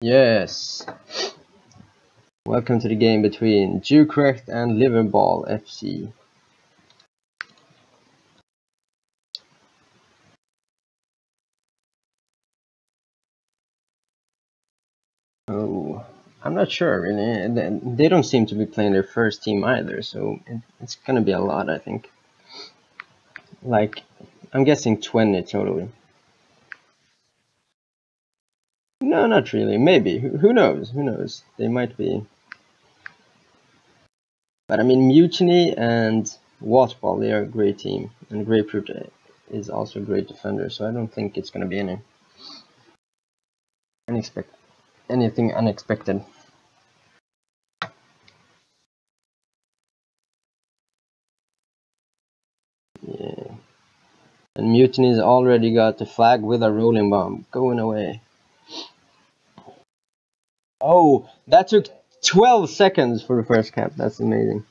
Yes. Welcome to the game between Jukerecht and Liverball FC. Oh, I'm not sure really. They don't seem to be playing their first team either, so it's gonna be a lot, I think. Like, I'm guessing 20 totally. No, not really. Maybe. Who knows? Who knows? They might be. But I mean, Mutiny and Waterball, they are a great team, and Grapefruit is also a great defender. So I don't think it's gonna be anything unexpected. Yeah. And Mutiny's already got the flag with a rolling bomb going away. Oh, that took 12 seconds for the first cap. That's amazing.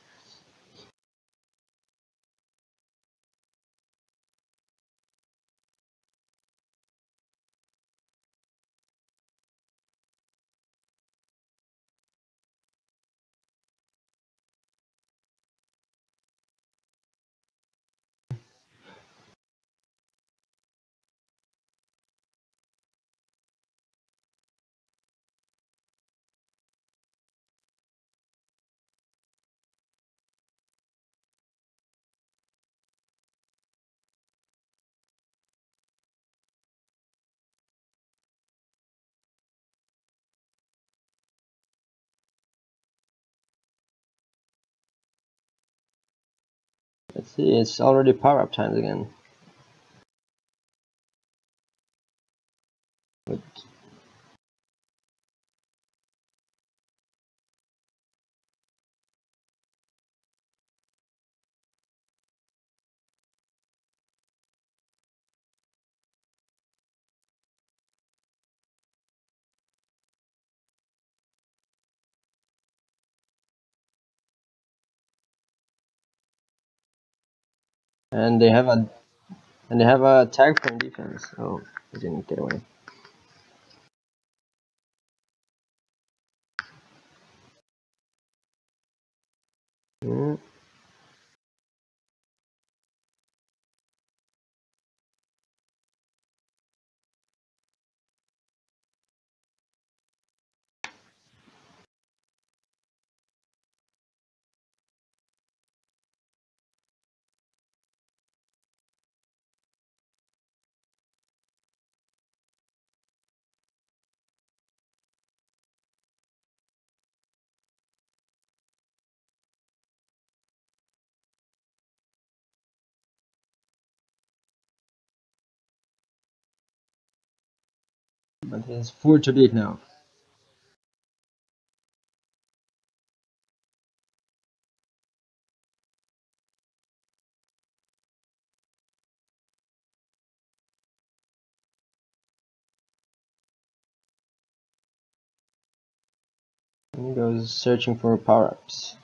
Let's see, it's already power-up times again. But and they have a tag point defense. Oh, they didn't get away. Yeah. But he has 4 to beat now. And he goes searching for power-ups.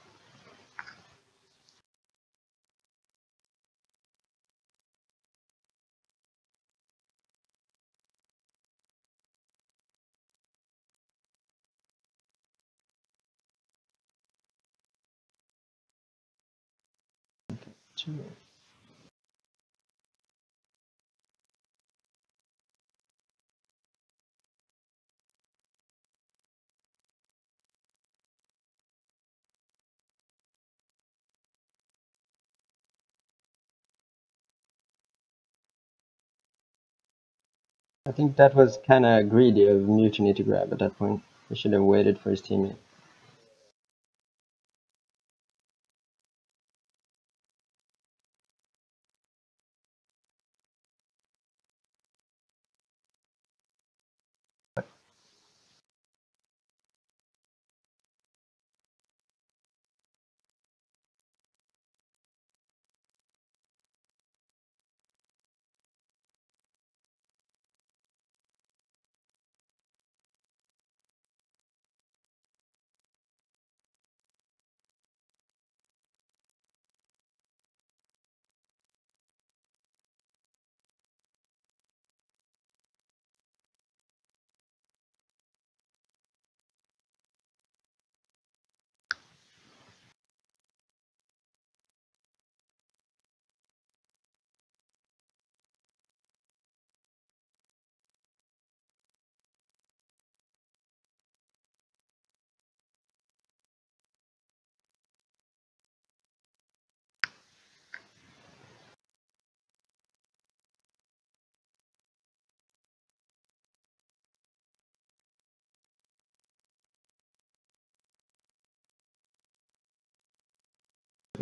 I think that was kind of greedy of Mutiny to grab at that point. He should have waited for his teammate.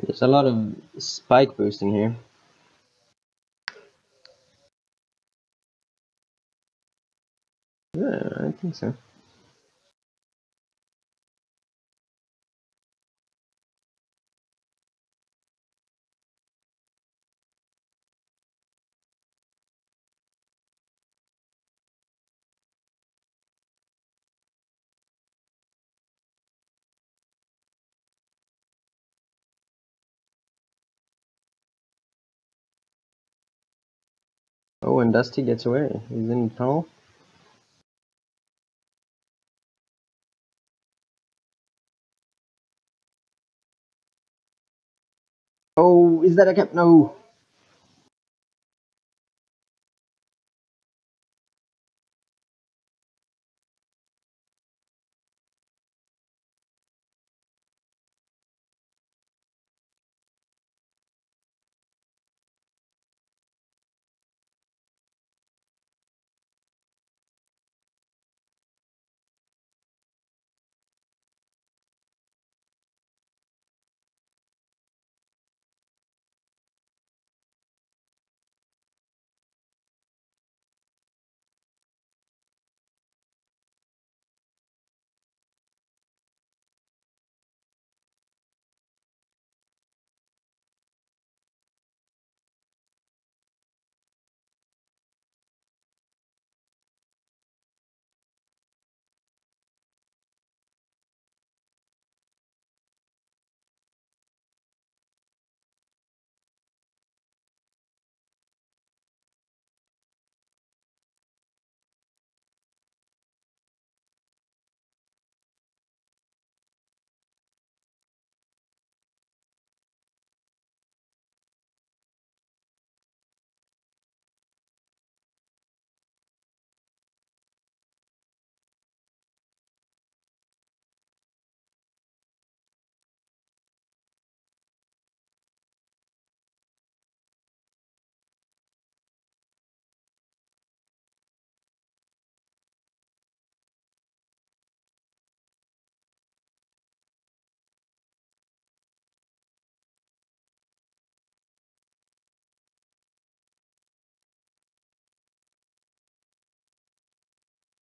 There's a lot of spike boosting here. Yeah, I think so. Oh, and Dusty gets away. He's in tunnel. Oh, is that a cap? No.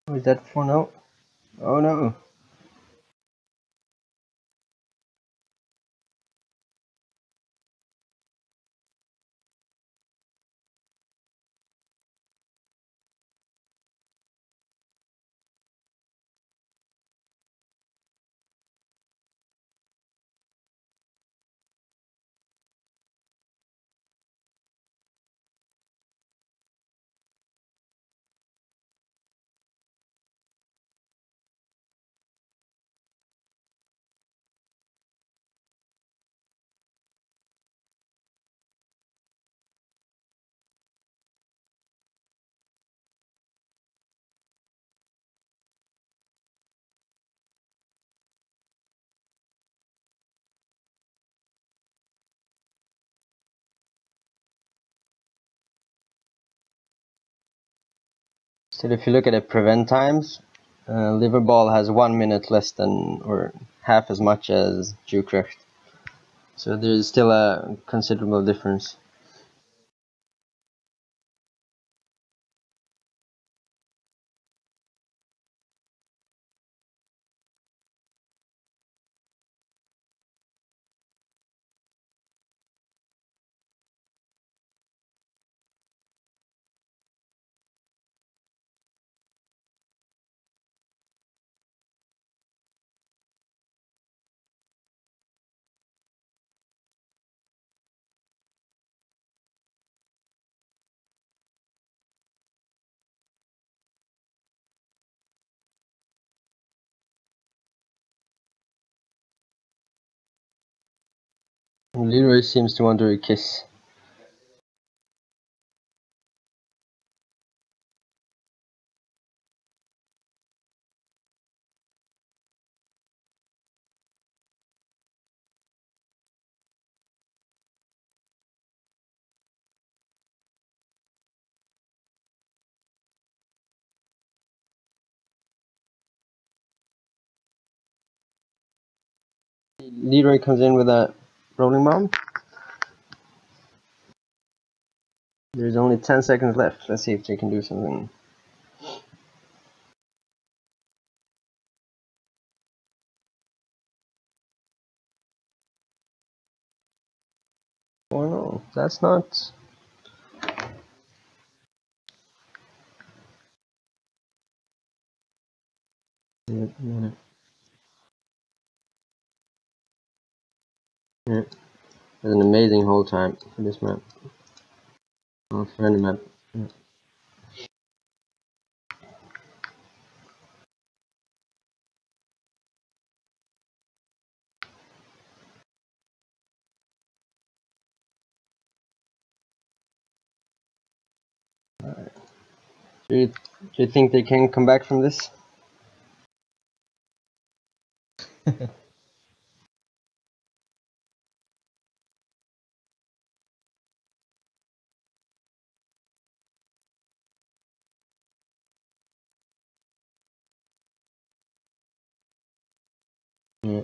Oh, is that 4-0? Oh no. So if you look at the prevent times, Liverball has 1 minute less than, or half as much as Jukerecht. So there's still a considerable difference. Leroy seems to want to kiss. Leroy comes in with a Rolling bomb. There's only 10 seconds left. Let's see if they can do something. Oh no, that's not. Yeah. It's an amazing whole time for this map. Oh, for any map. Yeah. Do you think they can come back from this? Yeah.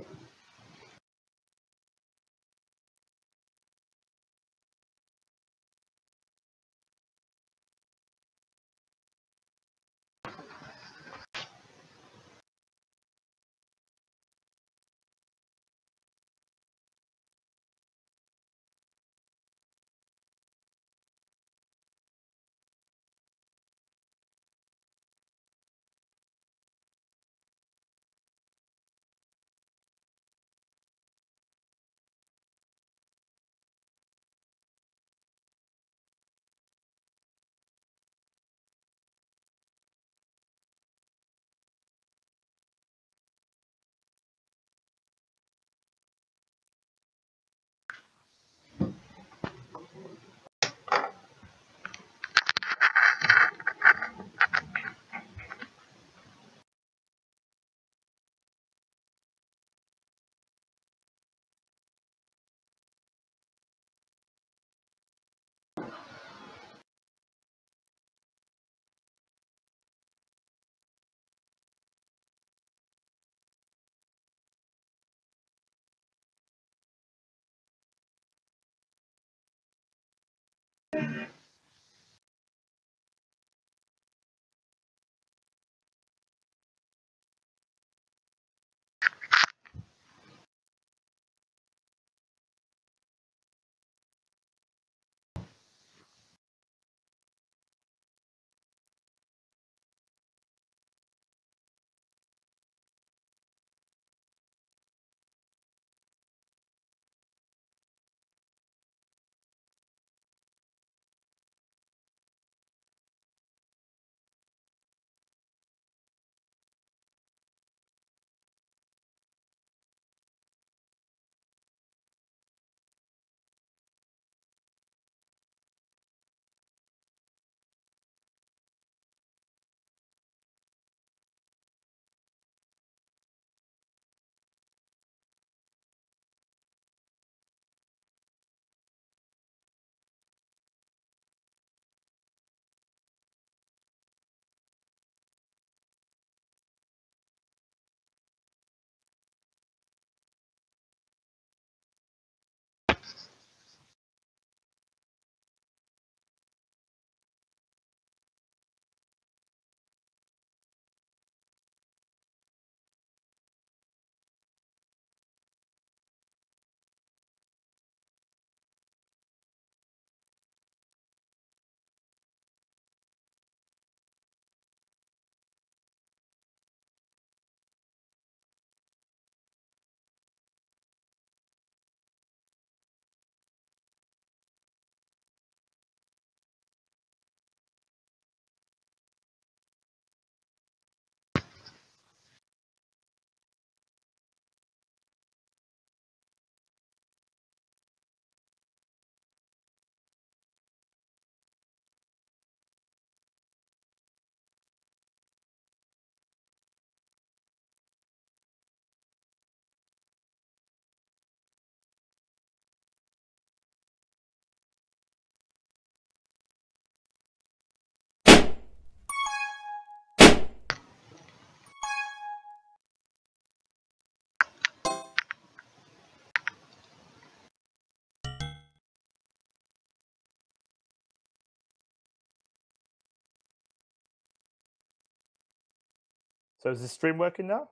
So is the stream working now?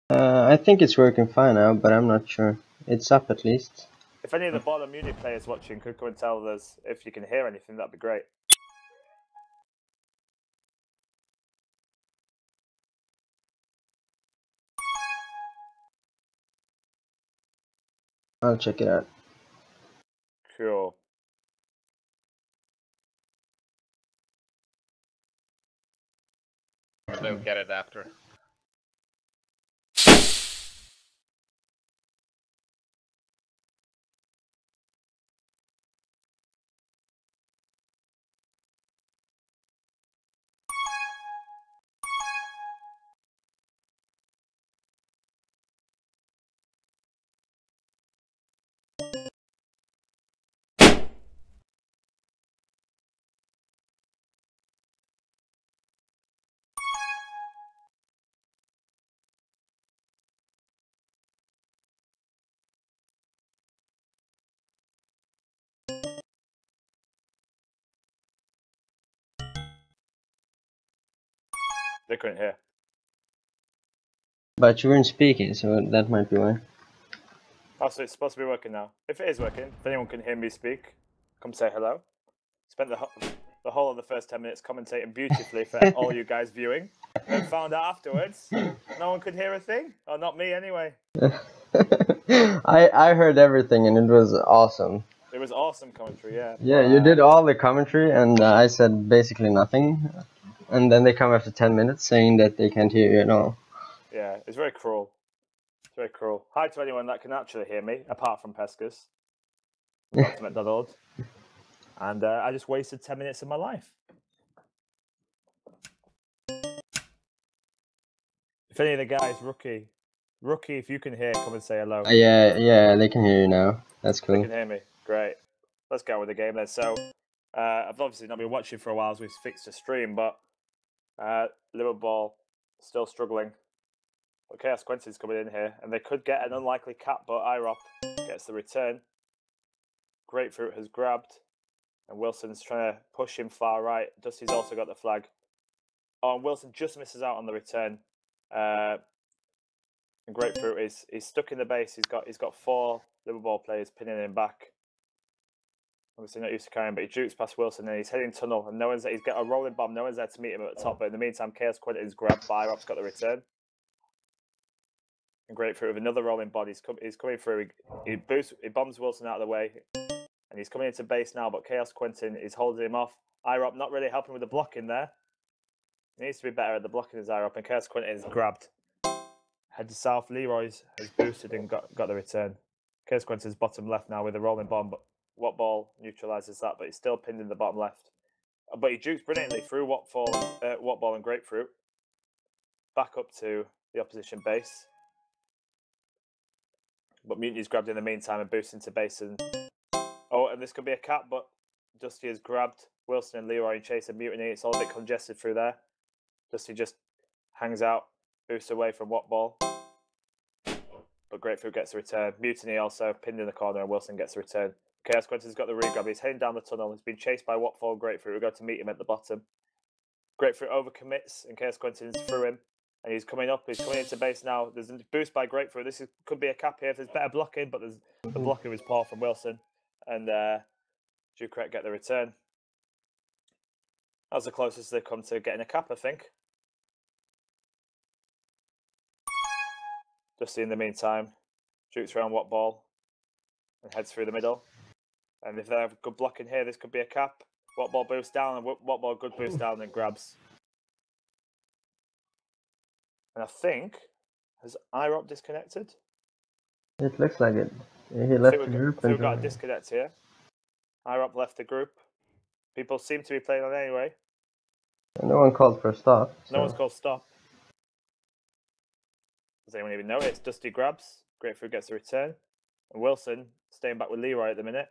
I think it's working fine now, but I'm not sure. It's up at least. If any of the bottom Muni players watching could come and tell us if you can hear anything, that'd be great. I'll check it out. Cool. Or they'll get it after. They couldn't hear. But you weren't speaking, so that might be why. Oh, so it's supposed to be working now. If it is working, if anyone can hear me speak, come say hello. Spent the whole of the first 10 minutes commentating beautifully for all you guys viewing. Then found out afterwards, no one could hear a thing. Or not me anyway. I heard everything and it was awesome. It was awesome commentary, yeah. Yeah, you did all the commentary and I said basically nothing. And then they come after 10 minutes saying that they can't hear you at all. Yeah, it's very cruel. It's very cruel. Hi to anyone that can actually hear me, apart from Pescas. Dr. McDonald. And I just wasted 10 minutes of my life. If any of the guys, Rookie, if you can hear, come and say hello. Yeah, they can hear you now. That's cool. They can hear me. Great. Let's go with the game then. So, I've obviously not been watching for a while as we've fixed the stream, but Liverball still struggling. But Chaos Quentin's coming in here, and they could get an unlikely cap, but IROP gets the return. Grapefruit has grabbed, and Wilson's trying to push him far right. Dusty's also got the flag. Oh, and Wilson just misses out on the return. And Grapefruit is stuck in the base. He's got 4 Liverball players pinning him back. Obviously not used to carrying, but he jukes past Wilson and he's heading tunnel. And no one's there. He's got a rolling bomb. No one's there to meet him at the top. But in the meantime, Chaos Quentin is grabbed by IROP's got the return. And Grapefruit with another rolling bomb. He's coming through. He bombs Wilson out of the way. And he's coming into base now, but Chaos Quentin is holding him off. IROP not really helping with the blocking there. He needs to be better at the blocking as IROP, and Chaos Quentin is grabbed. Head to south. Leroy's has boosted and got the return. Chaos Quentin's bottom left now with a rolling bomb, but Wattball neutralises that, but he's still pinned in the bottom left. But he jukes brilliantly through Wattball and Grapefruit. Back up to the opposition base. But Mutiny's grabbed in the meantime and boosted into base. And this could be a cap, but Dusty has grabbed Wilson and Leroy in chase of Mutiny. It's all a bit congested through there. Dusty just hangs out, boosts away from Wattball. But Grapefruit gets a return. Mutiny also pinned in the corner, and Wilson gets a return. Chaos Quentin's got the re-grab. He's heading down the tunnel. He's been chased by Wattball and Grapefruit. We're going to meet him at the bottom. Grapefruit overcommits, and Chaos Quentin's through him. And he's coming up. He's coming into base now. There's a boost by Grapefruit. Could be a cap here if there's better blocking, but the blocking was poor from Wilson. And Jukerecht get the return. That was the closest they've come to getting a cap, I think. Dusty in the meantime jukes around Wattball and heads through the middle. And if they have good blocking here, this could be a cap. Wattball boosts down, and Wattball good boost down and grabs. And I think, has IROP disconnected? It looks like it. He left the group. We've got a disconnect here. IROP left the group. People seem to be playing on anyway. No one called for a stop. So. No one's called stop. Does anyone even know it? Dusty grabs. Grapefruit gets a return. And Wilson staying back with Leroy at the minute.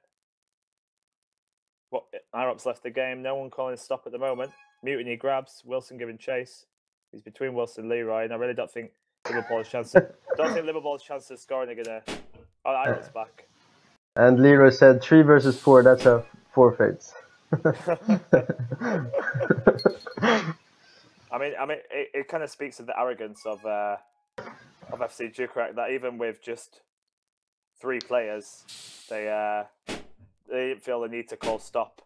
IROP's left the game. No one calling stop at the moment. Mutiny grabs. Wilson giving chase. He's between Wilson and Leroy, and I really don't think Liverpool's chance. Liverpool's chances of scoring are gonna. Oh, IROP's back. And Leroy said 3 versus 4. That's a forfeit. I mean, it kind of speaks of the arrogance of FC Jukerecht that even with just 3 players, they didn't feel the need to call stop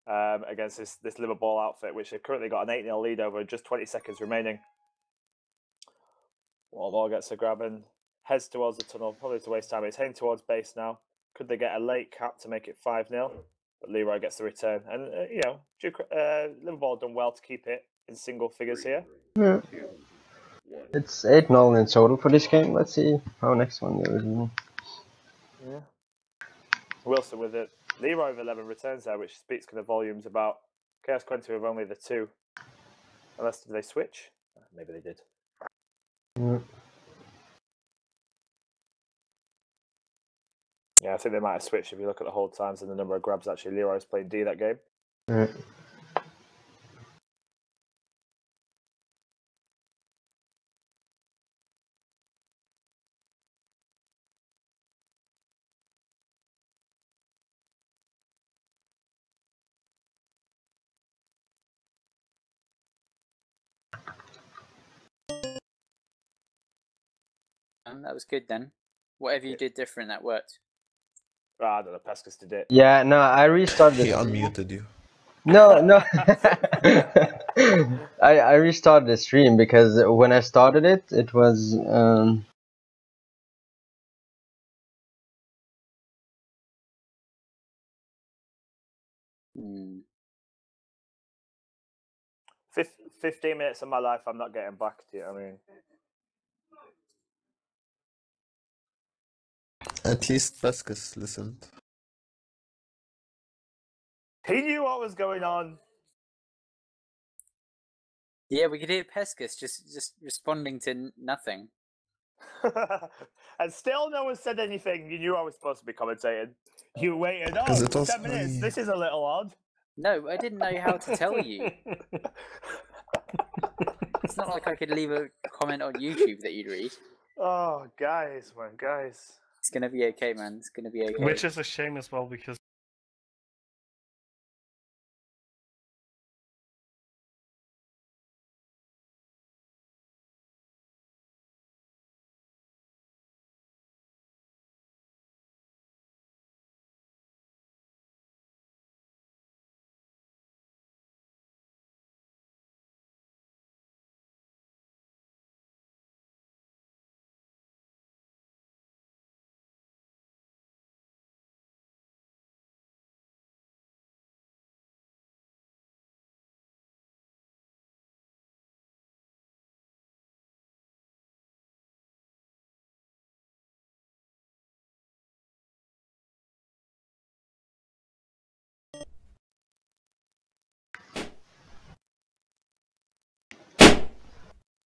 against this Liverball outfit, which have currently got an 8-0 lead over just 20 seconds remaining. Wallball gets a grab and heads towards the tunnel, probably to waste time. It's heading towards base now. Could they get a late cap to make it 5-0? But Leroy gets the return. And, Liverball done well to keep it in single figures here. Yeah. It's 8-0 in total for this game. Let's see how next one goes. Yeah. Wilson with it. Leroy with 11 returns there, which speaks kind of volumes about Chaos Quinty with only the 2. Unless did they switch? Maybe they did. Yeah. Yeah, I think they might have switched if you look at the hold times and the number of grabs. Actually, Leroy's playing D that game. Yeah. That was good then. Whatever you did different, that worked. I don't know, Pescas did it. Yeah, no, I restarted. He unmuted you. No. I restarted the stream because when I started it, it was Hmm. 15 minutes of my life I'm not getting back to you. I mean, At least Vasquez listened. he knew what was going on. Yeah, we could hear Pescas just responding to nothing. And still no one said anything. You knew I was supposed to be commentating. You waited 'Cause it was 10 minutes. funny. This is a little odd. No, I didn't know how to tell you. It's not like I could leave a comment on YouTube that you'd read. Oh, guys, man, guys. It's gonna be okay, man. It's gonna be okay. Which is a shame as well because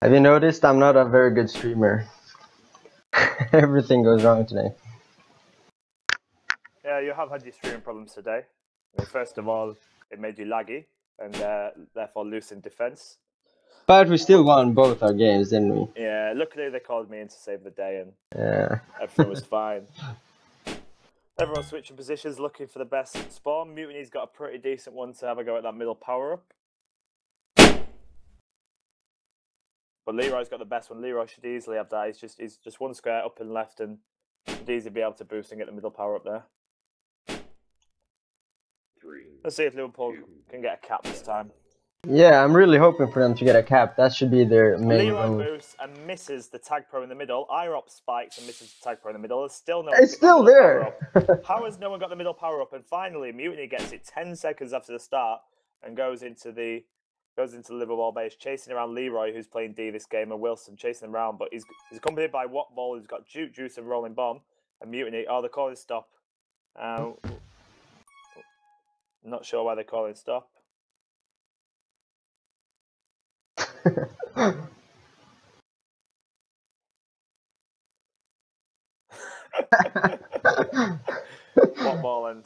have you noticed I'm not a very good streamer? Everything goes wrong today. Yeah, you have had your streaming problems today. I mean, first of all, it made you laggy and therefore loose in defense. But we still won both our games, didn't we? Yeah, luckily they called me in to save the day and Yeah. everything was fine. Everyone's switching positions, looking for the best spawn. Mutiny's got a pretty decent one to have a go at that middle power-up. But Leroy's got the best one. Leroy should easily have that. He's just one square up and left and should easily be able to boost and get the middle power-up there. Let's see if Liverpool can get a cap this time. Yeah, I'm really hoping for them to get a cap. That should be their main Leroy goal. boosts and misses the tag pro in the middle. IROP spikes and misses the tag pro in the middle. There's still no. It's still there. How has no one got the middle power up? And finally, Mutiny gets it 10 seconds after the start and goes into the Liverball base, chasing around Leroy, who's playing D this game, and Wilson chasing him around. But he's accompanied by Wattball, who's got Juke, Juice, and Rolling Bomb, and Mutiny. Oh, they're calling stop. Not sure why they're calling stop. Wattball and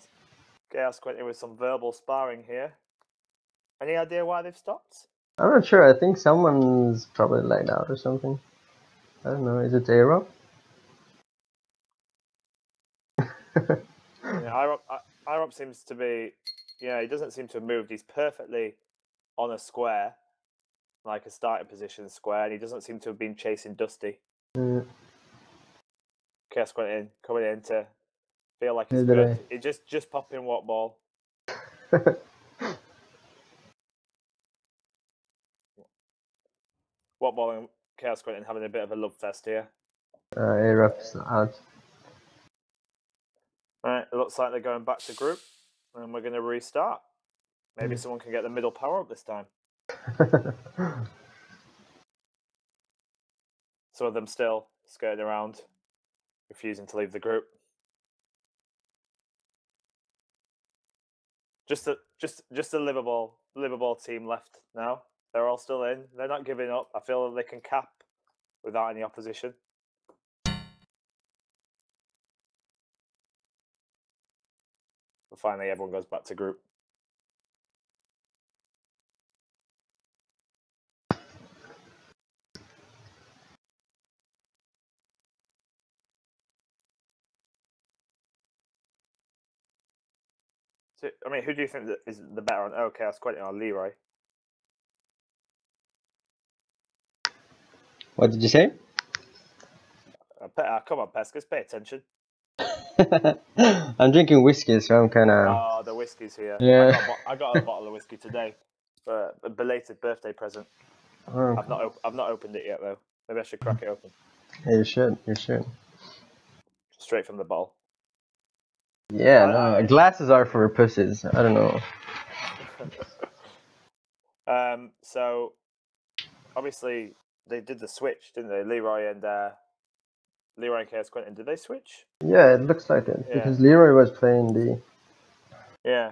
Chaos Quinty with some verbal sparring here. Any idea why they've stopped? I'm not sure. I think someone's probably laid out or something. I don't know. Is it Aero? Yeah, IROP seems to be... Yeah, he doesn't seem to have moved. He's perfectly on a square. like a starting position square, and he doesn't seem to have been chasing Dusty. Chaos coming in to feel like he's good. He just pop in what ball. What ball and Chaos Quentin having a bit of a love fest here. A-Rop's out. Alright, it looks like they're going back to group, and we're going to restart. Maybe someone can get the middle power up this time. Some of them still skirting around, refusing to leave the group. Just the Liverball team left now. They're all still in. They're not giving up. I feel that they can cap without any opposition. But finally, everyone goes back to group. So, I mean, who do you think that is the better on? Oh, Chaos Quentin or Leroy? What did you say? Come on, Pescas, pay attention. I'm drinking whiskey, so I'm kind of. Oh, the whiskey's here. Yeah. I got a bottle of whiskey today, for a belated birthday present. Oh. I've not opened it yet though. Maybe I should crack it open. Yeah, you should. You should. Straight from the bottle. Yeah, no. Glasses are for pussies. I don't know. So obviously they did the switch, didn't they? Leroy and Chaos Quentin. Did they switch? Yeah, it looks like it because Leroy was playing the. Yeah.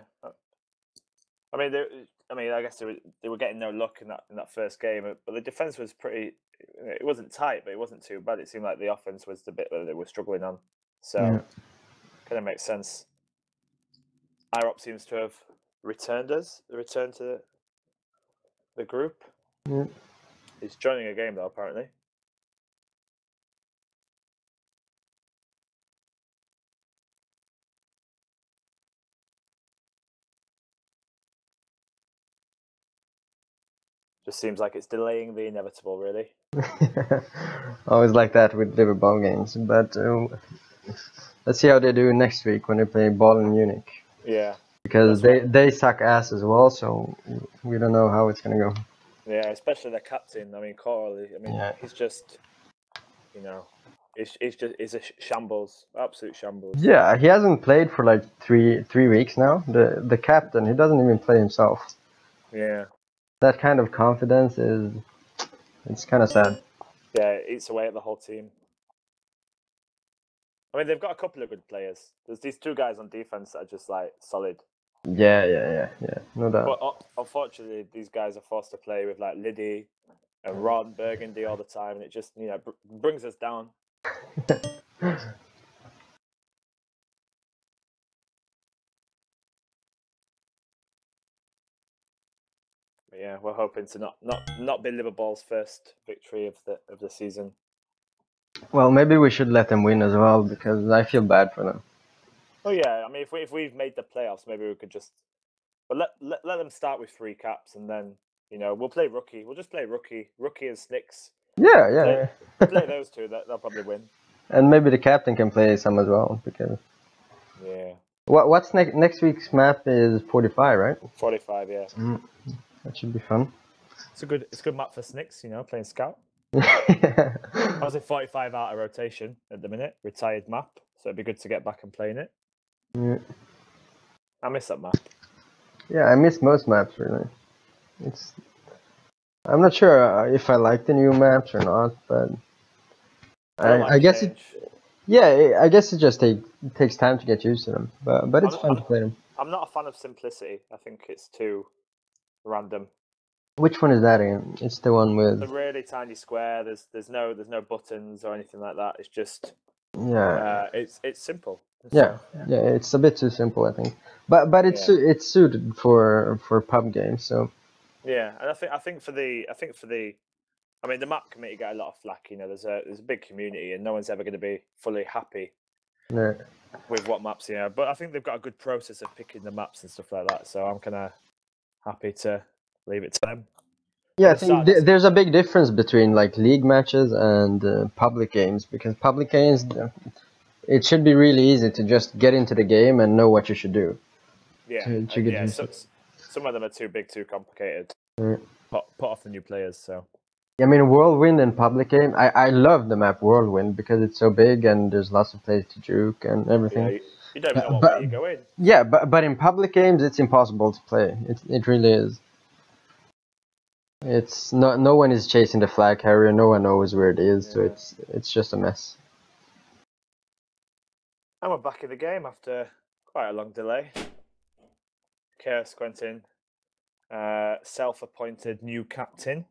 I mean, I guess they were getting no luck in that first game, but the defense was pretty. It wasn't tight, but it wasn't too bad. It seemed like the offense was the bit that they were struggling on. So, kind of makes sense. IROP seems to have returned to the group. Yeah. He's joining a game though, apparently. Just seems like it's delaying the inevitable, really. Always like that with Liverball games, but let's see how they do next week when they play Ball in Munich. Yeah. Because they suck ass as well, so we don't know how it's gonna go. Yeah, especially their captain. I mean, Coral. I mean, he's just, he's a shambles, absolute shambles. Yeah, he hasn't played for like three weeks now. The captain, he doesn't even play himself. Yeah. That kind of confidence it's kind of sad. Yeah, it eats away at the whole team. I mean, they've got a couple of good players. There's these two guys on defense that are just like solid. Yeah. No doubt. But unfortunately, these guys are forced to play with like Liddy and Ron Burgundy all the time, and it just brings us down. But yeah, we're hoping to not be Liverball's first victory of the season. Well, maybe we should let them win as well because I feel bad for them. Oh yeah, I mean, if we've made the playoffs, maybe we could just, but let them start with 3 caps, and then we'll play rookie. We'll just play rookie and Snicks. Yeah. Play those two. They'll probably win. And maybe the captain can play some as well because. Yeah. What's next week's map is 45, right? 45, yeah. That should be fun. It's a good map for Snicks, playing scout. I was at 45 out of rotation at the minute, retired map, so it'd be good to get back and playing it. Yeah. I miss that map. Yeah, I miss most maps really. I'm not sure if I like the new maps or not, but I guess change. I guess it just takes time to get used to them, but it's fun to play them. I'm not a fan of simplicity. I think it's too random. Which one is that again? It's the one with the really tiny square. There's no buttons or anything like that. It's just it's simple. Yeah, it's a bit too simple, I think. But it's suited for pub games, so. Yeah, and I think for the I mean, the map committee get a lot of flack. There's a big community, and no one's ever going to be fully happy with what maps. But I think they've got a good process of picking the maps and stuff like that. So I'm kind of happy to leave it to them. Yeah, I the start, think there's a big difference between like league matches and public games, because public games, it should be really easy to just get into the game and know what you should do. yeah, To get yeah. used So, to. some of them are too big, too complicated. Mm. Put off the new players. So I mean, Whirlwind and public game, I love the map Whirlwind because it's so big and there's lots of places to juke and everything. yeah, you don't even know what But way you go in. yeah, but in public games it's impossible to play. It really is. It's no one is chasing the flag carrier. No one knows where it is, so Yeah. it's just a mess. And we're back in the game after quite a long delay. Chaos Quentin, self-appointed new captain.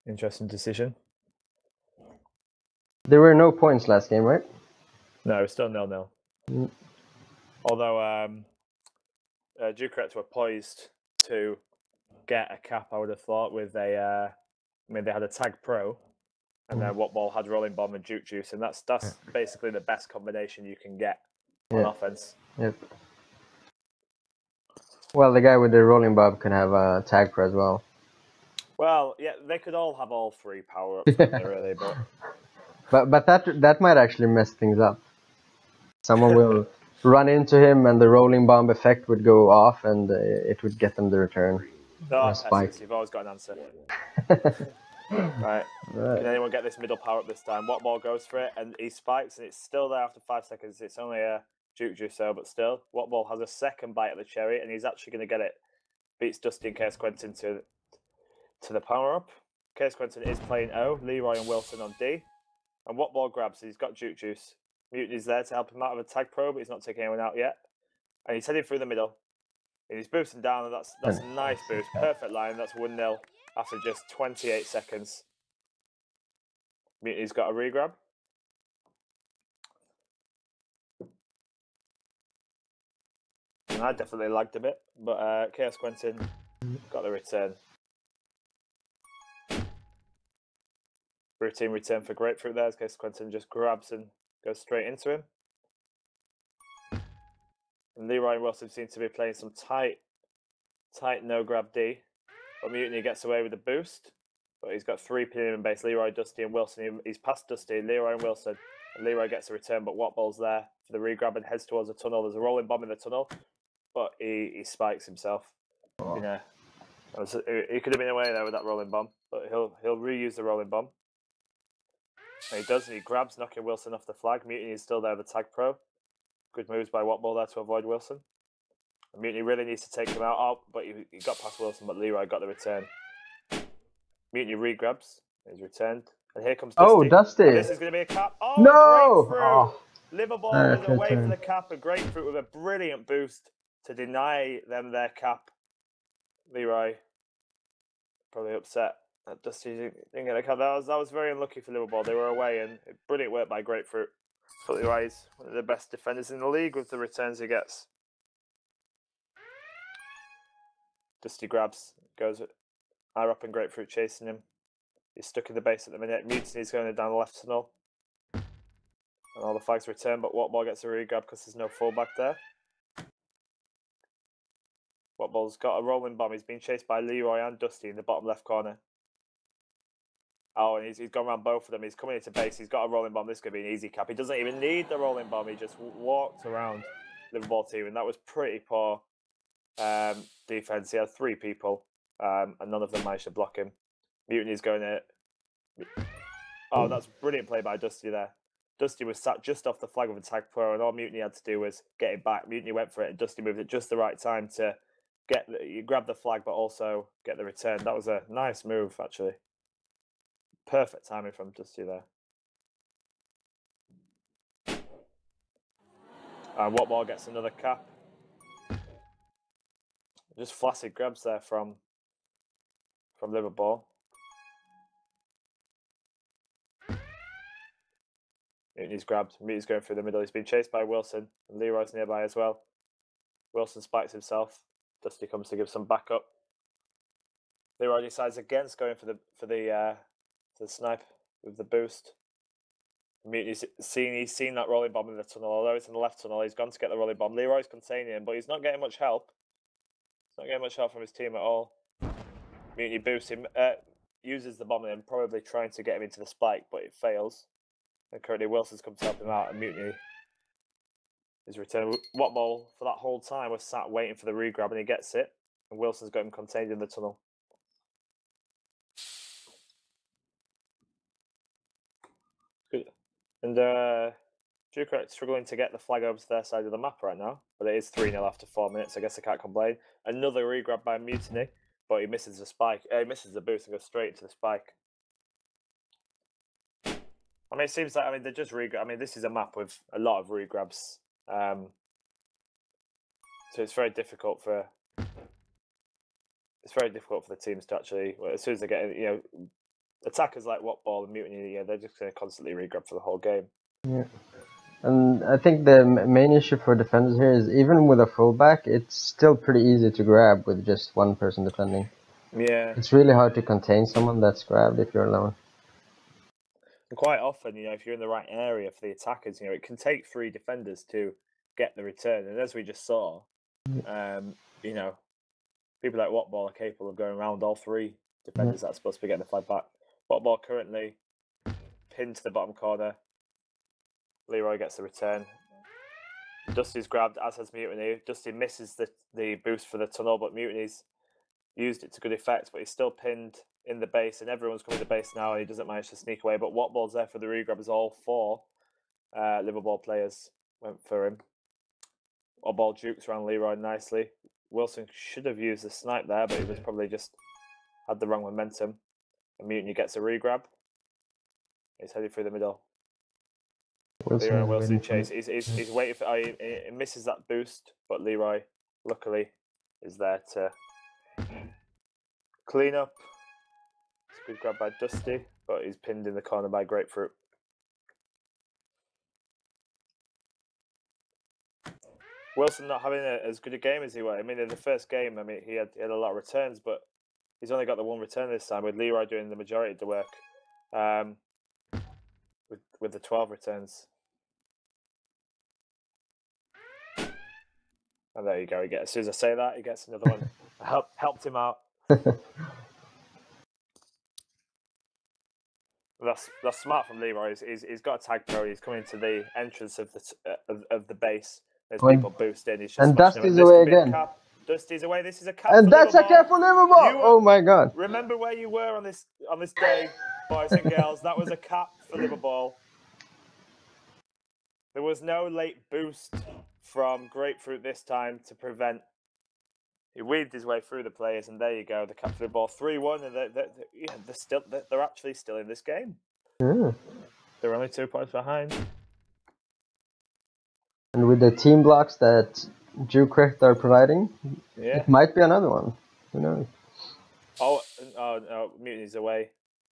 Interesting decision. There were no points last game, right? No, it's still 0-0. Mm. Although Jukerecht were poised to get a cap, I would have thought, with a. I mean, they had a tag pro, and then Whatball had rolling bomb and juke juice, and that's basically the best combination you can get on offense. Yep. Well, the guy with the rolling bob can have a tag pro as well. Well, yeah, they could all have all three power ups, really, But that might actually mess things up. Someone will run into him, and the rolling bomb effect would go off, and it would get them the return. No, spike. You've always got an answer. Right. Can anyone get this middle power up this time? Whatball goes for it, and he spikes, and it's still there after 5 seconds. It's only a juke juice, but still, Whatball has a second bite at the cherry, and he's actually going to get it. Beats Dusty and Chaos Quentin to the power up. Chaos Quentin is playing O, Leroy and Wilson on D, and Whatball grabs. He's got juke juice. Mutiny's there to help him out of a tag pro, but he's not taking anyone out yet. And he's heading through the middle. And he's boosting down, and that's a nice boost. Perfect line. That's 1-0 after just 28 seconds. Mutiny's got a regrab. And I definitely lagged a bit, but Chaos Quentin got the return. Routine return for Grapefruit there, as Chaos Quentin just grabs and goes straight into him. And Leroy and Wilson seem to be playing some tight no grab D. But Mutiny gets away with the boost. But he's got 3 pinning base, Leroy, Dusty and Wilson. He's past Dusty, Leroy and Wilson. And Leroy gets a return, but Whatball's there for the regrab and heads towards the tunnel. There's a rolling bomb in the tunnel, but he spikes himself. Oh. Yeah. He could have been away there with that rolling bomb, but he'll reuse the rolling bomb. And he does, and he grabs, knocking Wilson off the flag. Mutiny is still there with the tag pro. Good moves by Whatball there to avoid Wilson. And Mutiny really needs to take him out. Oh, but he got past Wilson, but Leroy got the return. Mutiny re-grabs. He's returned. And here comes Dusty. Oh, Dusty! And this is going to be a cap. Oh, no! Grapefruit! Oh. Liverball is away for the cap, and Grapefruit with a brilliant boost to deny them their cap. Leroy probably upset that Dusty didn't get a cap. That was very unlucky for Liverball. They were away, and brilliant work by Grapefruit. But Leroy is one of the best defenders in the league with the returns he gets. Dusty grabs, goes higher up, and Grapefruit chasing him. He's stuck in the base at the minute. Mutiny's going down the left tunnel. And all the flags return, but Whatball gets a re-grab because there's no fullback there. Whatball's got a rolling bomb. He's being chased by Leroy and Dusty in the bottom left corner. Oh, and he's gone around both of them. He's coming into base. He's got a rolling bomb. This could be an easy cap. He doesn't even need the rolling bomb. He just walked around Liverpool team, and that was pretty poor defense. He had 3 people, and none of them managed to block him. Mutiny's going to... Oh, that's brilliant play by Dusty there. Dusty was sat just off the flag with a tag pro, and all Mutiny had to do was get it back. Mutiny went for it, and Dusty moved at just the right time to grab the flag, but also get the return. That was a nice move, actually. Perfect timing from Dusty there. And Whatball gets another cap. Just flaccid grabs there from Liverball. Mutiny's grabbed. Mutiny's going through the middle. He's been chased by Wilson, and Leroy's nearby as well. Wilson spikes himself. Dusty comes to give some backup. Leroy decides against going for the snipe with the boost. Mutiny's seen that rolling bomb in the tunnel. Although it's in the left tunnel, he's gone to get the rolling bomb. Leroy's containing him, but he's not getting much help. not getting much help from his team at all. Mutiny boosts him, uses the bomb and probably trying to get him into the spike, but it fails. And currently Wilson's come to help him out, and Mutiny is returning. Wattball, for that whole time, was sat waiting for the regrab, and he gets it. And Wilson's got him contained in the tunnel. Good. And Jukerecht struggling to get the flag over to their side of the map right now, but it is 3-0 after 4 minutes. I guess I can't complain. Another regrab by Mutiny, but he misses the spike. He misses the boost and goes straight into the spike. I mean, it seems like they're just regrab. I mean, this is a map with a lot of regrabs, so it's very difficult for the teams to actually. Well, as soon as they get, attackers like Wattball and Mutiny, they're just going to constantly regrab for the whole game. Yeah. And I think the main issue for defenders here is even with a fullback, it's still pretty easy to grab with just one person defending. Yeah. It's really hard to contain someone that's grabbed if you're alone. And quite often, if you're in the right area for the attackers, it can take 3 defenders to get the return. And as we just saw, people like Wattball are capable of going around all 3 defenders that's supposed to be getting the flag back. Wattball currently pinned to the bottom corner. Leroy gets the return. Dusty's grabbed, as has Mutiny. Dusty misses the boost for the tunnel, but Mutiny's used it to good effect, but he's still pinned in the base, and everyone's coming to the base now, and he doesn't manage to sneak away. But Wattball's there for the regrab as all 4 Liverball players went for him. Wattball jukes around Leroy nicely. Wilson should have used the snipe there, but he was probably just had the wrong momentum. And Mutiny gets a regrab. He's headed through the middle. Leroy and Wilson chase. He's waiting for. He misses that boost, but Leroy, luckily, is there to clean up. It's a good grab by Dusty, but he's pinned in the corner by Grapefruit. Wilson not having as good a game as he was. I mean, in the first game, he had a lot of returns, but he's only got the 1 return this time, with Leroy doing the majority of the work. With the 12 returns. And there you go. As soon as I say that, he gets another one. I helped him out. That's smart from Leroy. He's got a tag pro. He's coming to the entrance of the base. There's people boosting. He's just and Dusty's away again. Dusty's away. This is a cap. And for that's Liverball. a cap for Liverball. Oh my god! Remember where you were on this day, boys and girls. That was a cap for Liverball. There was no late boost from Grapefruit this time to prevent. He weaved his way through the players, and there you go. The cap for Liverball 3-1, and they're actually still in this game. They're only 2 points behind. And with the team blocks that Jukerecht are providing, it might be another one. Who knows? Oh, Mutiny's away.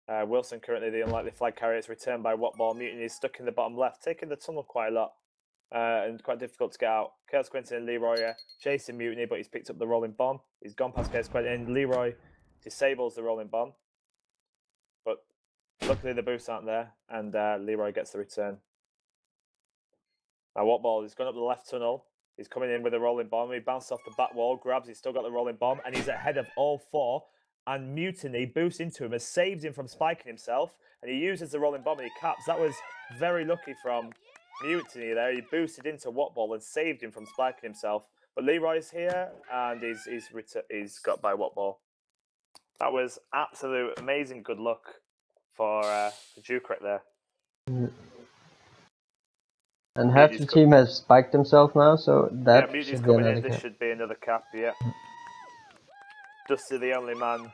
Wilson currently the unlikely flag carrier. It's returned by Wattball. Mutiny is stuck in the bottom left, taking the tunnel quite a lot, and quite difficult to get out. Chaos Quentin and Leroy are chasing Mutiny, but he's picked up the rolling bomb. He's gone past Chaos Quentin, and Leroy disables the rolling bomb. But luckily the boosts aren't there, and Leroy gets the return. Now Wattball has gone up the left tunnel. He's coming in with a rolling bomb. He bounced off the back wall, grabs. He's still got the rolling bomb, and he's ahead of all 4. And Mutiny boosts into him, has saved him from spiking himself, and he uses the rolling bomb and he caps. That was very lucky from Mutiny there. He boosted into Wattball and saved him from spiking himself. But Leroy's here, and he's got by Wattball. That was absolute amazing good luck for Jukerecht there. And half the team has spiked himself now, so that Mutiny's should be coming another in. This cap. should be another cap, yeah. Dusty, the only man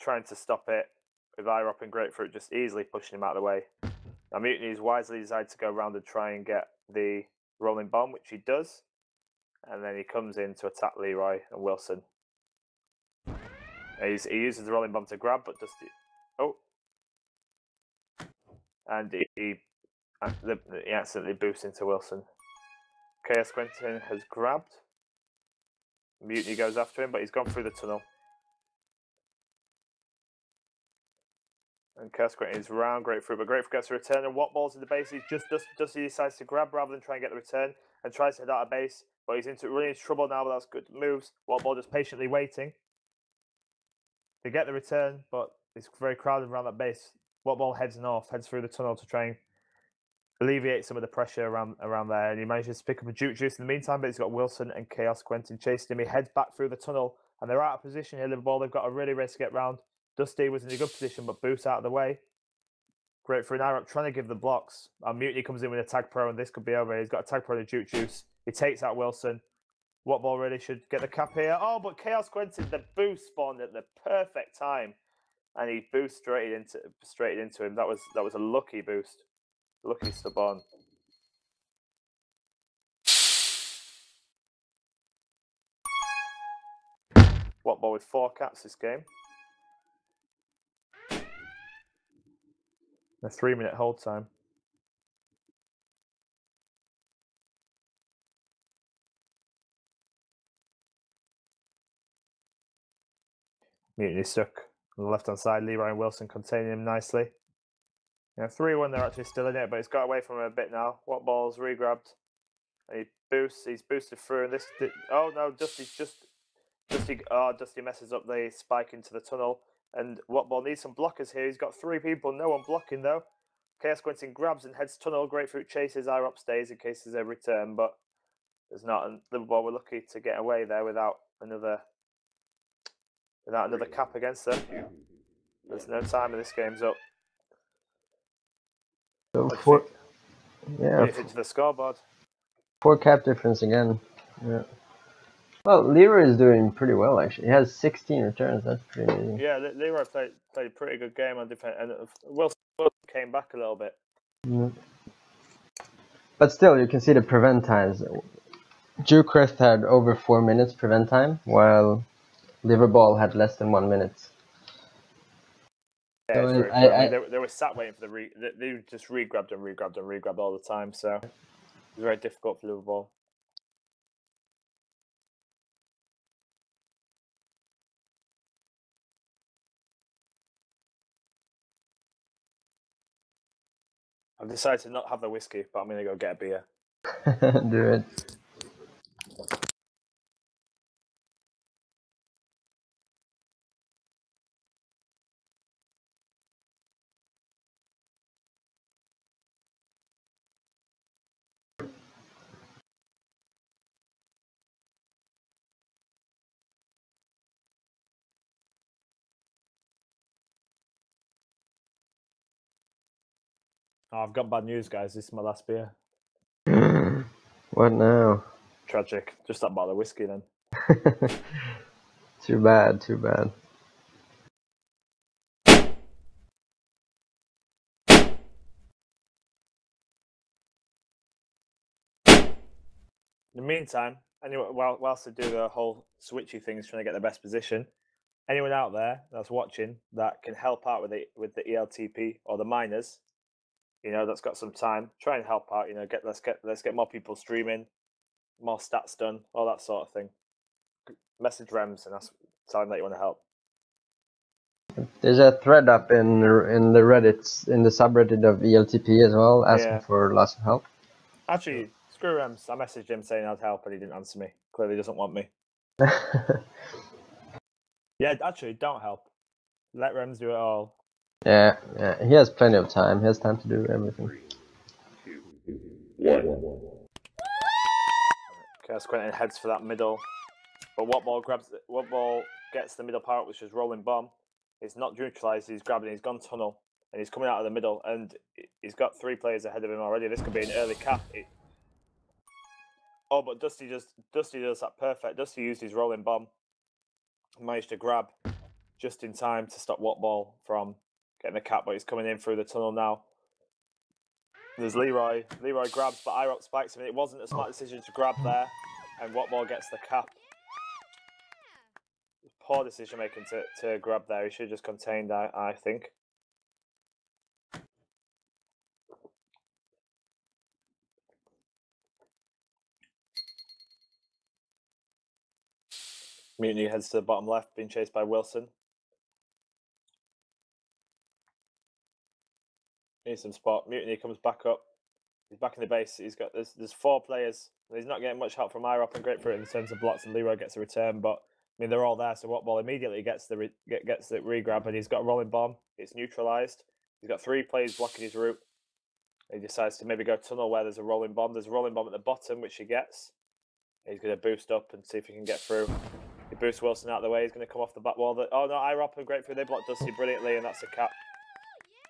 trying to stop it, with IROP and Grapefruit just easily pushing him out of the way. Now Mutiny's wisely decided to go around and try and get the rolling bomb, which he does. And then he comes in to attack Leroy and Wilson. He uses the rolling bomb to grab, but Dusty... Oh. And he accidentally boosts into Wilson. Chaos Quentin has grabbed. Mutiny goes after him, but he's gone through the tunnel. And Chaos Quentin is round Grapefruit, but Grapefruit gets a return, and Wattball's in the base. Dusty decides to grab rather than try and get the return, and tries to head out of base. But he's running into trouble now, but that's good moves. Liverball just patiently waiting to get the return, but it's very crowded around that base. Liverball heads north, heads through the tunnel to try and alleviate some of the pressure around there. And he manages to pick up a Jukerecht in the meantime, but he's got Wilson and Chaos Quentin chasing him. He heads back through the tunnel, and they're out of position here, Liverball. They've got a really race to get round. Dusty was in a good position, but Boost out of the way. Great for an Iraq trying to give the blocks. Mutiny comes in with a tag pro, and this could be over. He's got a tag pro and a Jukerecht. He takes out Wilson. Liverball really should get the cap here. Oh, but Chaos Quentin, the boost spawned at the perfect time, and he boost straight into him. That was a lucky boost, lucky spawn. Liverball with 4 caps this game. A 3-minute hold time. Mutiny stuck on the left-hand side. Leroy and Wilson containing him nicely. 3-1, they're actually still in it, but he's got away from him a bit now. Liverball's re-grabbed. And he's boosted through, and this... Oh, no, Dusty messes up the spike into the tunnel, and Liverball needs some blockers here. He's got 3 people, no one blocking, though. Chaos Quentin grabs and heads tunnel. Grapefruit chases. Irop stays in case there's a return, but there's not. And Liverball were lucky to get away there without another cap against them. There's no time, and this game's up. So To the scoreboard. 4 cap difference again. Yeah. Well, Leroy is doing pretty well actually. He has 16 returns. That's pretty amazing. Yeah, Leroy played a pretty good game on defense, and Wilson came back a little bit. Mm. But still, you can see the prevent times. Jukerecht had over 4 minutes prevent time, while Liverball had less than 1 minute. Yeah, so they were sat waiting for they just re-grabbed all the time, so it was very difficult for Liverball. I've decided to not have the whiskey, but I'm going to go get a beer. Do it. Oh, I've got bad news, guys. This is my last beer. What now? Tragic. Just that bottle of whiskey then. Too bad, too bad. In the meantime, anyway, whilst they do the whole switchy things, trying to get the best position, anyone out there that's watching that can help out with the ELTP or the miners, that's got some time, try and help out. Let's get more people streaming, more stats done, all that sort of thing. Message Rems and tell them that you want to help. There's a thread up in the Reddit, in the subreddit of ELTP as well, asking for lots of help. Actually, screw Rems. I messaged him saying I'd help, and he didn't answer me. Clearly, doesn't want me. Yeah, actually, don't help. Let Rems do it all. Yeah, he has plenty of time. He has time to do everything. Chaos Quentin heads for that middle, but Liverball gets the middle power up, which is rolling bomb. It's not neutralized. He's grabbing. He's gone tunnel, and he's coming out of the middle, and he's got 3 players ahead of him already. This could be an early cap. But Dusty does that perfect. Dusty used his rolling bomb, managed to grab just in time to stop Liverball from getting the cap, but he's coming in through the tunnel now. There's Leroy. Leroy grabs, but Irok spikes him. It wasn't a smart decision to grab there, and Liverball gets the cap. Poor decision making to grab there. He should have just contained, I think. Mutiny heads to the bottom left, being chased by Wilson. Needs some spot. Mutiny comes back up. He's back in the base. He's got there's 4 players. He's not getting much help from Irop and Grapefruit in terms of blocks, and Leroy gets a return. But I mean, they're all there. So Whatball immediately gets the regrab, and he's got a rolling bomb. It's neutralized. He's got 3 players blocking his route. He decides to maybe go tunnel where there's a rolling bomb. There's a rolling bomb at the bottom, which he gets. He's going to boost up and see if he can get through. He boosts Wilson out of the way. He's going to come off the back wall. Oh no, Irop and Grapefruit, they block Dusty brilliantly, and that's a cap.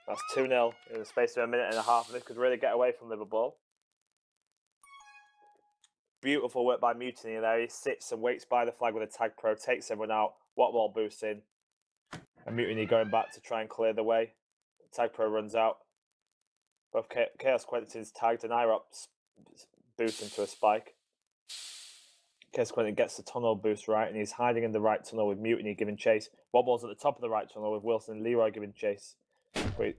That's 2-0 in the space of a minute and a half, and this could really get away from Liverball. Beautiful work by Mutiny there. He sits and waits by the flag with a tag pro, takes everyone out. Whatball boosts in. And Mutiny going back to try and clear the way. The tag pro runs out. Both Chaos Quentin's tagged and Irop boost into a spike. Chaos Quentin gets the tunnel boost right, and he's hiding in the right tunnel with Mutiny giving chase. Whatball's at the top of the right tunnel with Wilson and Leroy giving chase. Wait.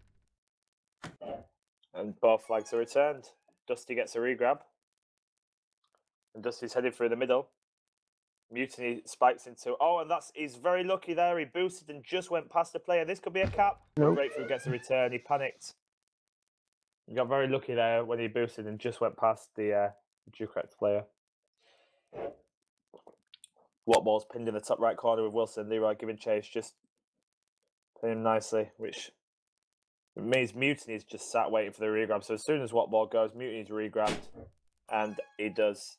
And both flags are returned. Dusty gets a regrab. And Dusty's headed through the middle. Mutiny spikes into... Oh, and he's very lucky there. He boosted and just went past the player. This could be a cap. Nope. Grapefruit gets a return. He panicked. He got very lucky there when he boosted and just went past the Jukerecht player. Whatball's pinned in the top right corner with Wilson and Leroy giving chase. Just pin him nicely, which means Mutiny's just sat waiting for the regrab. So as soon as Whatball goes, Mutiny's regrabbed. And he does.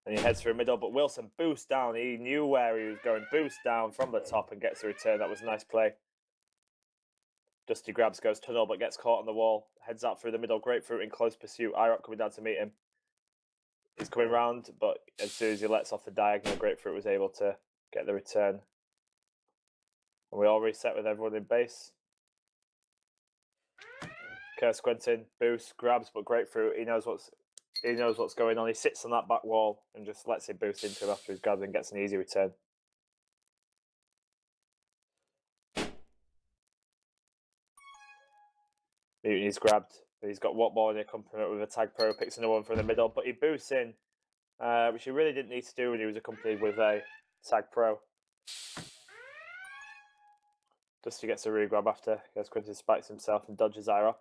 And he heads through middle, but Wilson boosts down. He knew where he was going. Boosts down from the top and gets a return. That was a nice play. Dusty grabs, goes tunnel, but gets caught on the wall. Heads out through the middle. Grapefruit in close pursuit. Irop coming down to meet him. He's coming round, but as soon as he lets off the diagonal, Grapefruit was able to get the return. And we all reset with everyone in base. Chaos Quentin boosts, grabs, but Grapefruit, he knows what's going on. He sits on that back wall and just lets it boost into him after his grabs and gets an easy return. Mutiny's grabbed. He's got Whatball in accompaniment with a tag pro, picks another one from the middle, but he boosts in, which he really didn't need to do when he was accompanied with a tag pro. Dusty gets a regrab after. Chaos Quentin spikes himself and dodges Irop.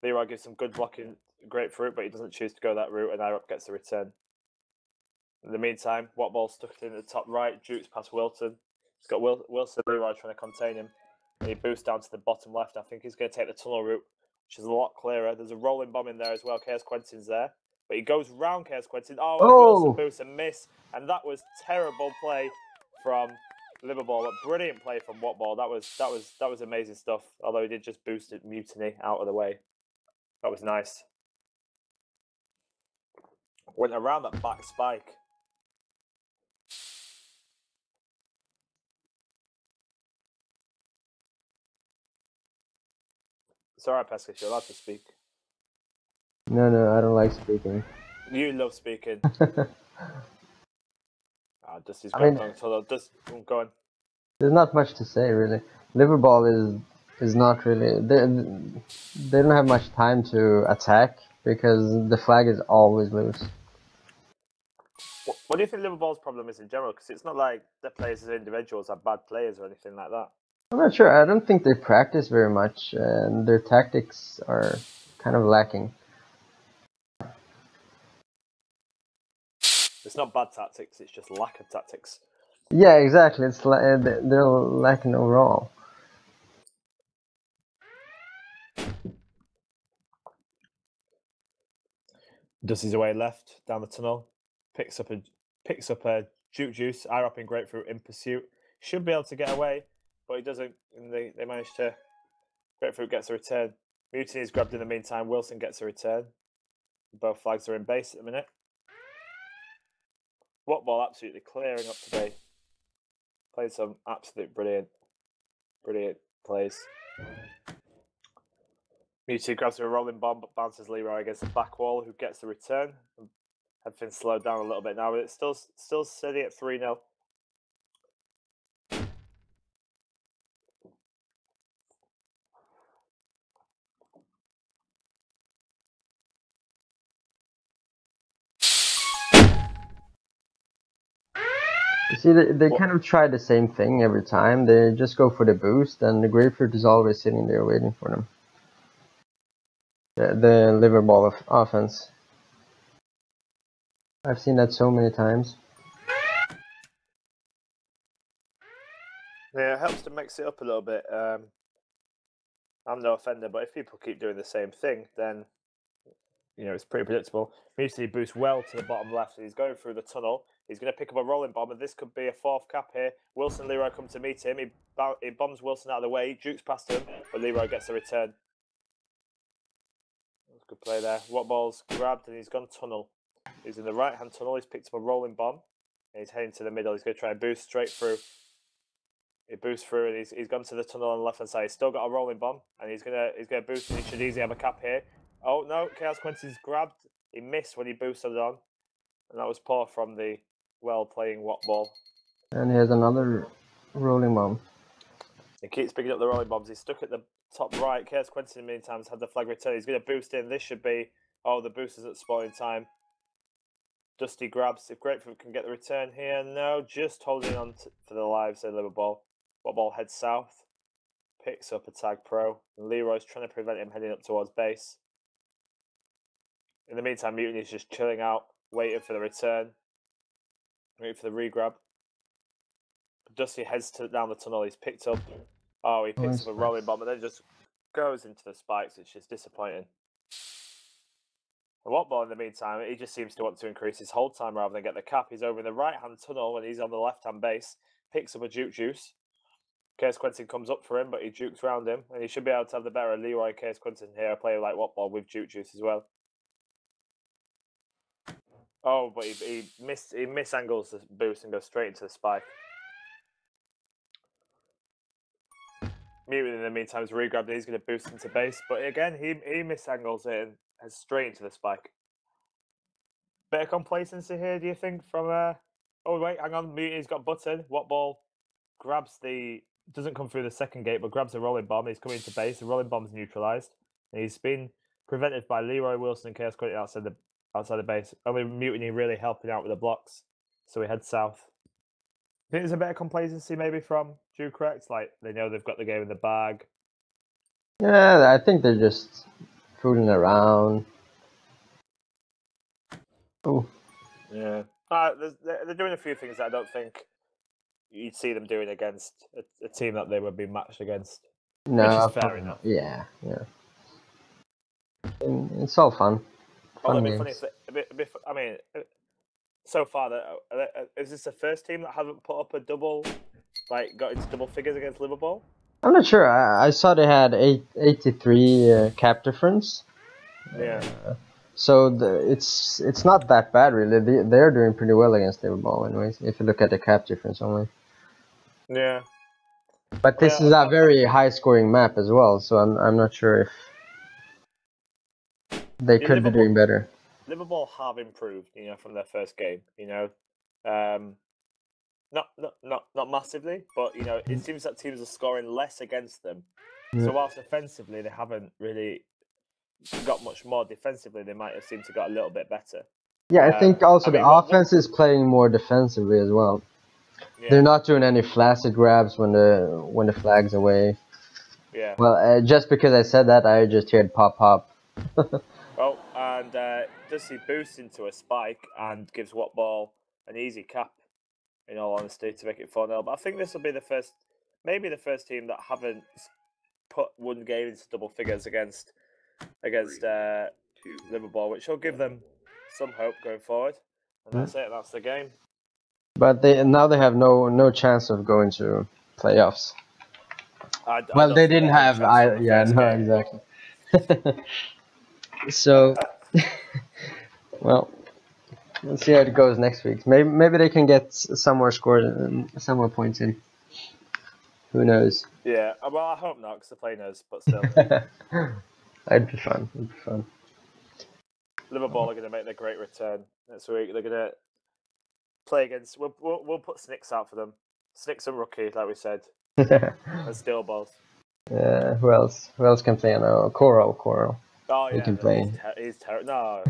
Leroy gives some good blocking Grapefruit, but he doesn't choose to go that route, and Irop gets the return. In the meantime, Whatball stuck in the top right, Jukes past Wilson. He's got Wilson and Leroy trying to contain him. And he boosts down to the bottom left. I think he's going to take the tunnel route, which is a lot clearer. There's a rolling bomb in there as well. Chaos Quentin's there. But he goes round Chaos Quentin. Oh, Wilson boosts and miss. And that was terrible play from Liverball. A brilliant play from Whatball. That was amazing stuff. Although he did just boost it, Mutiny out of the way. That was nice. Went around that back spike. It's alright, Pescas, you're allowed to speak. No, I don't like speaking. You love speaking. Dusty's I mean, go on. There's not much to say, really. Liverball is not really... They don't have much time to attack because the flag is always loose. What do you think Liverball's problem is in general? Because it's not like the players as individuals are bad players or anything like that. I'm not sure. I don't think they practice very much, and their tactics are kind of lacking. It's not bad tactics, it's just lack of tactics. Yeah, exactly. It's they're lacking overall. Dusty's away left, down the tunnel, picks up a Juke Juice, Irop and Grapefruit in pursuit. Should be able to get away, but he doesn't, and they manage to... Grapefruit gets a return. Mutiny's grabbed in the meantime. Wilson gets a return. Both flags are in base at the minute. Whatball absolutely clearing up today. Played some absolute brilliant plays. Mutiny grabs a rolling bomb, but bounces Leroy against the back wall, who gets the return. Everything's slowed down a little bit now, but it's still steady at 3-0. You see, they kind of try the same thing every time. They just go for the boost, and the Grapefruit is always sitting there waiting for them. the Liverball of offense. I've seen that so many times. Yeah, it helps to mix it up a little bit. I'm no offender, but if people keep doing the same thing, then it's pretty predictable. Mutiny boosts well to the bottom left. So he's going through the tunnel. He's going to pick up a rolling bomb, and this could be a fourth cap here. Wilson and Leroy come to meet him. He bombs Wilson out of the way. Jukes past him, but Leroy gets a return. That's a good play there. Wattball's grabbed, and he's gone tunnel. He's in the right-hand tunnel. He's picked up a rolling bomb, and he's heading to the middle. He's going to try and boost straight through. He boosts through, and he's gone to the tunnel on the left-hand side. He's still got a rolling bomb, and he's gonna boost, and he should easily have a cap here. Oh no, Chaos Quincy's grabbed. He missed when he boosted on, and that was poor from the well-playing Wattball. And he has another rolling bomb. He keeps picking up the rolling bombs. He's stuck at the top right. Chaos Quincy in the meantime has had the flag return. He's going to boost in. This should be... Oh, the boost is at spawning time. Dusty grabs. If Grapefruit can get the return here. No, just holding on for the lives of Liverball. Wattball heads south. Picks up a tag pro. And Leroy's trying to prevent him heading up towards base. In the meantime, Mutiny's just chilling out, waiting for the return. Waiting for the regrab. Dusty heads down the tunnel. He's picked up... Oh, he picks up a rolling bomb and then just goes into the spikes, which is disappointing. And Wattball, in the meantime, he just seems to want to increase his hold time rather than get the cap. He's over in the right-hand tunnel and he's on the left-hand base. Picks up a juke juice. Case Quentin comes up for him, but he jukes round him. And he should be able to have the better of Leroy and Case Quentin here. A player like Wattball with juke juice as well. Oh, but he misangles the boost and goes straight into the spike. Mutant in the meantime is regrabbed and he's going to boost into base, but again he misangles it and heads straight into the spike. Bit of complacency here, do you think? From oh wait, hang on, Mutiny's got button. Wattball grabs doesn't come through the second gate, but grabs a rolling bomb. He's coming into base. The rolling bomb's neutralized, and he's been prevented by Leroy Wilson and Chaos Quentin outside the base. Only Mutiny really helping out with the blocks, so he heads south. I think there's a bit of complacency maybe from Jukerecht, like they know they've got the game in the bag. Yeah, I think they're just fooling around. Oh. Yeah. They're doing a few things that I don't think you'd see them doing against a team that they would be matched against. No, which is fair enough. Yeah. It's all fun. Fun games. I mean, so far, is this the first team that haven't put up a double, like got into double figures against Liverball? I'm not sure. I saw they had 83 cap difference. Yeah. So it's not that bad really. They're doing pretty well against Liverball anyways. If you look at the cap difference only. Yeah. But this is a very high scoring map as well. So I'm not sure if they could be doing better. Liverball have improved, from their first game. Not massively, but it seems that teams are scoring less against them. Yeah. So whilst offensively they haven't really got much more, defensively they might have seemed to got a little bit better. Yeah, I think also the offense is playing more defensively as well. Yeah. They're not doing any flaccid grabs when the flag's away. Yeah. Well, just because I said that, I just heard pop pop. Oh, and Dusty boosts into a spike and gives Wattball an easy cap, in all honesty, to make it 4-0. But I think this will be the first team that haven't put one game into double figures against Liverball, which will give them some hope going forward. And that's it. That's the game. But now they have no chance of going to playoffs. Well, they didn't have. Exactly. So, well, let's see how it goes next week. Maybe they can get some more scores and some more points in. Who knows? Yeah, well, I hope not, because the play knows, but still. It'd be fun. Liverball are going to make their great return next week. They're going to play against. We'll put Snicks out for them. Snicks and Rookie, like we said, and Steel Balls. Yeah, who else? Who else can play now? Coral. Oh yeah, he can play. He's terrible.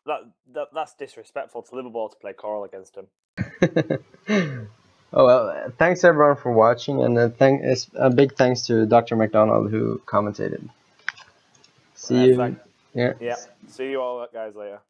No, that's disrespectful to Liverball to play Coral against him. Oh well, thanks everyone for watching, and a big thanks to Dr. McDonald who commentated. See you. thank- Yeah. Yeah. See you all guys later.